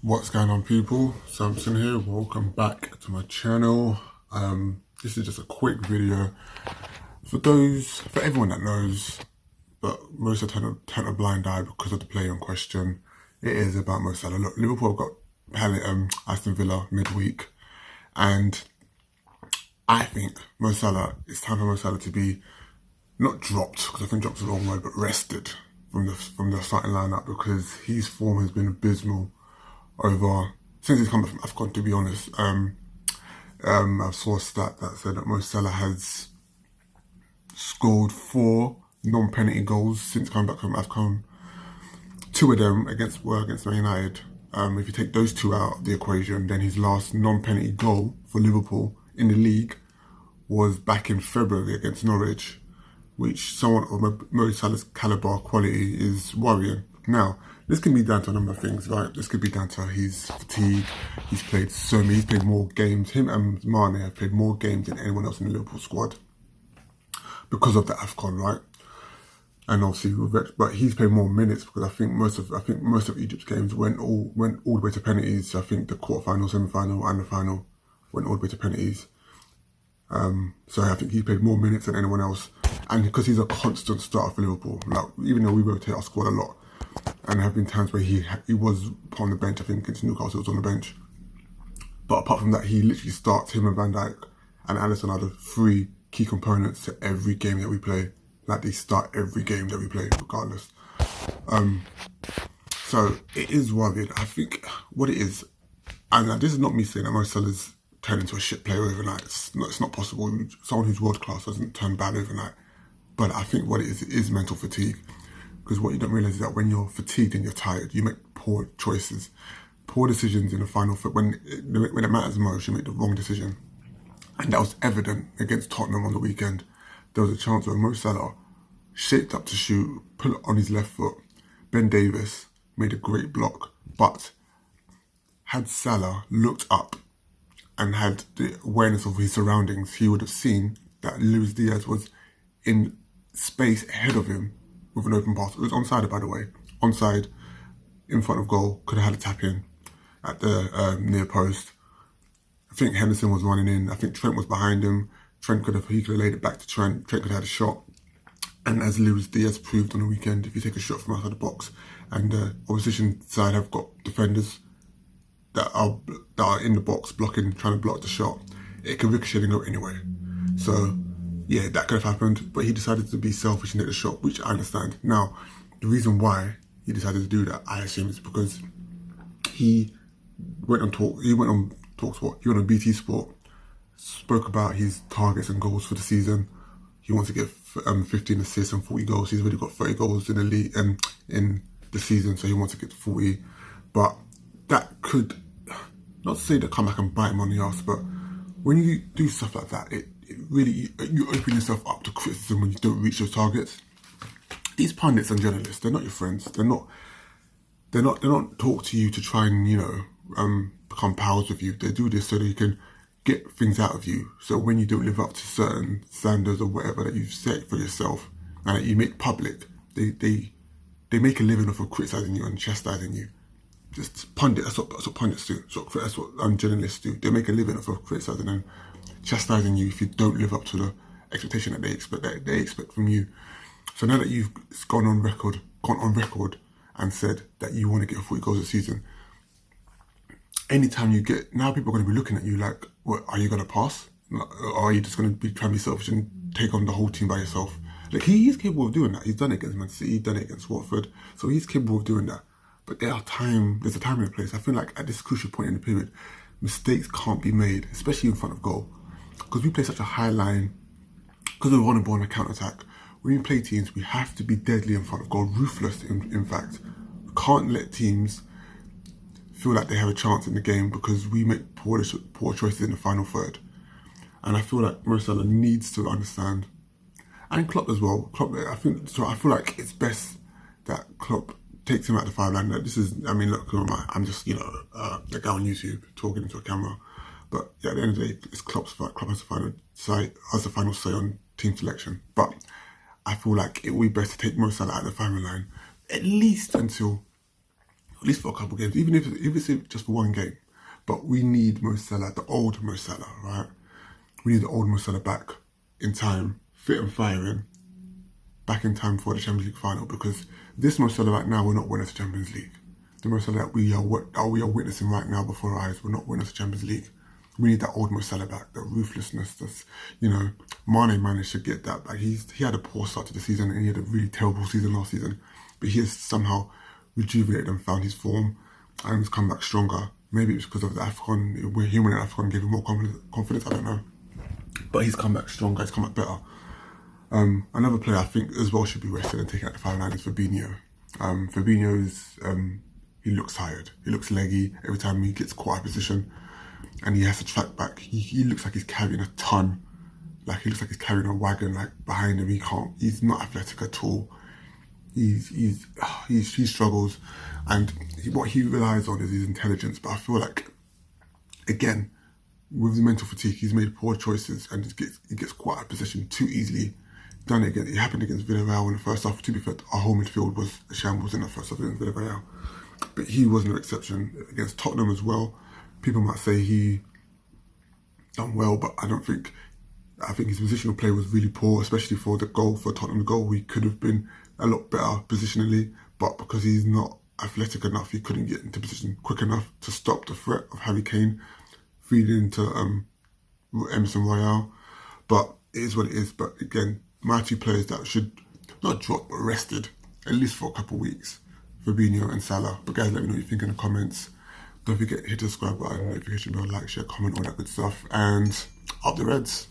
What's going on, people? Samson here. Welcome back to my channel. This is just a quick video for everyone that knows, but most of the turn a blind eye because of the player in question. It is about Mo Salah. Look, Liverpool have got Aston Villa midweek, and I think it's time for Mo Salah to be not dropped, because I think dropped is the wrong word, but rested from the starting lineup, because his form has been abysmal since he's come back from AFCON, to be honest. I saw a stat that said that Mo Salah has scored 4 non-penalty goals since coming back from AFCON. 2 of them were against Man United. If you take those 2 out of the equation, then his last non-penalty goal for Liverpool in the league was back in February against Norwich, which someone of Mo Salah's calibre quality is worrying. Now, this can be down to a number of things, right? This could be down to his fatigue. He's played more games. Him and Mane have played more games than anyone else in the Liverpool squad because of the AFCON, right? And obviously, but he's played more minutes, because I think most of Egypt's games went all the way to penalties. I think the quarterfinal, semi-final, and the final went all the way to penalties. So I think he played more minutes than anyone else, and because he's a constant starter for Liverpool, like, even though we rotate our squad a lot, and there have been times where he was put on the bench. I think against Newcastle he was on the bench, but apart from that, he literally starts. Him and Van Dijk and Alisson are the 3 key components to every game that we play. Like, they start every game that we play, regardless. So it is worrying. I think what it is, and this is not me saying that Mo Salah's turned into a shit player overnight. It's not possible. Someone who's world class doesn't turn bad overnight. But I think what it is mental fatigue. Because what you don't realise is that when you're fatigued and you're tired, you make poor choices, poor decisions in the final. When it matters most, you make the wrong decision. And that was evident against Tottenham on the weekend. There was a chance where Mo Salah shaped up to shoot, put it on his left foot. Ben Davies made a great block. But had Salah looked up and had the awareness of his surroundings, he would have seen that Luis Diaz was in space ahead of him with an open pass. It was onside, by the way. Onside, in front of goal. Could have had a tap in at the near post. I think Henderson was running in. I think Trent was behind him. He could have laid it back to Trent. Trent could have had a shot. And as Luis Diaz proved on the weekend, if you take a shot from outside the box, and the opposition side have got defenders that are in the box trying to block the shot, it can ricochet and go anyway. So yeah, that could have happened, but he decided to be selfish and hit the shot, which I understand. Now, the reason why he decided to do that, I assume, is because he went on BT Sport, spoke about his targets and goals for the season. He wants to get 15 assists and 40 goals. He's already got 30 goals in the league and in the season, so he wants to get to 40. But that could, not to say that come back and bite him on the arse, but when you do stuff like that, you open yourself up to criticism when you don't reach your targets. These pundits and journalists, they're not your friends. They're not talk to you to try and become pals with you. They do this so that you can get things out of you. So when you don't live up to certain standards or whatever that you've set for yourself and that you make public, they make a living off of criticising you and chastising you. Just that's what pundits do. That's what journalists do. They make a living off of criticising and chastising you if you don't live up to the expectation that they expect from you. So now that you've gone on record and said that you want to get 40 goals a season, anytime now people are going to be looking at you like, what, are you going to pass? Or are you just going to be trying to be selfish and take on the whole team by yourself? Like, he's capable of doing that. He's done it against Man City, he's done it against Watford, so he's capable of doing that. But there's a time and a place. I feel like at this crucial point in the period, mistakes can't be made, especially in front of goal. Because we play such a high line, because we're vulnerable on a counter-attack. When we play teams, we have to be deadly in front of goal, ruthless in fact. We can't let teams feel like they have a chance in the game because we make poor choices in the final third. And I feel like Mo Salah needs to understand, and Klopp as well. I feel like it's best that Klopp takes him out the 5 line. I'm just, the guy on YouTube talking into a camera. But yeah, at the end of the day, it's Klopp's fight. Klopp has the final say on team selection. But I feel like it would be best to take Mo Salah out of the firing line, at least until at least for a couple of games, even if it's just for one game. But we need Mo Salah, the old Mo Salah, right? We need the old Mo Salah back in time, fit and firing, back in time for the Champions League final, because this Mo Salah right now, we're not winners of the Champions League. The Mo Salah that we are witnessing right now before our eyes, we're not winners of the Champions League. We need that old Mo Salah back, that ruthlessness. That's, Mane managed to get that back. He had a poor start to the season and he had a really terrible season last season, but he has somehow rejuvenated and found his form and has come back stronger. Maybe it's because of the AFCON, where he winning AFCON gave him more confidence, I don't know. But he's come back stronger, he's come back better. Another player I think as well should be rested and taken out the 5-line is Fabinho. Fabinho's, he looks tired, he looks leggy every time he gets caught out of position and he has to track back. He looks like he's carrying a ton, like he looks like he's carrying a wagon like behind him. He's not athletic at all. He struggles, and what he relies on is his intelligence. But I feel like, again, with the mental fatigue, he's made poor choices and he gets caught out of position too easily. Done it again. It happened against Villarreal in the first half. To be fair, our home midfield was a shambles in the first half against Villarreal, but he was no exception against Tottenham as well. People might say he done well, but I think his positional play was really poor, especially for the goal, for Tottenham goal. He could have been a lot better positionally, but because he's not athletic enough, he couldn't get into position quick enough to stop the threat of Harry Kane feeding into Emerson Royale. But it is what it is. But again, my two players that should not drop but rested at least for a couple of weeks, Fabinho and Salah. But guys, let me know what you think in the comments. Don't forget to hit the subscribe button, notification bell, like, share, comment, all that good stuff, and up the Reds.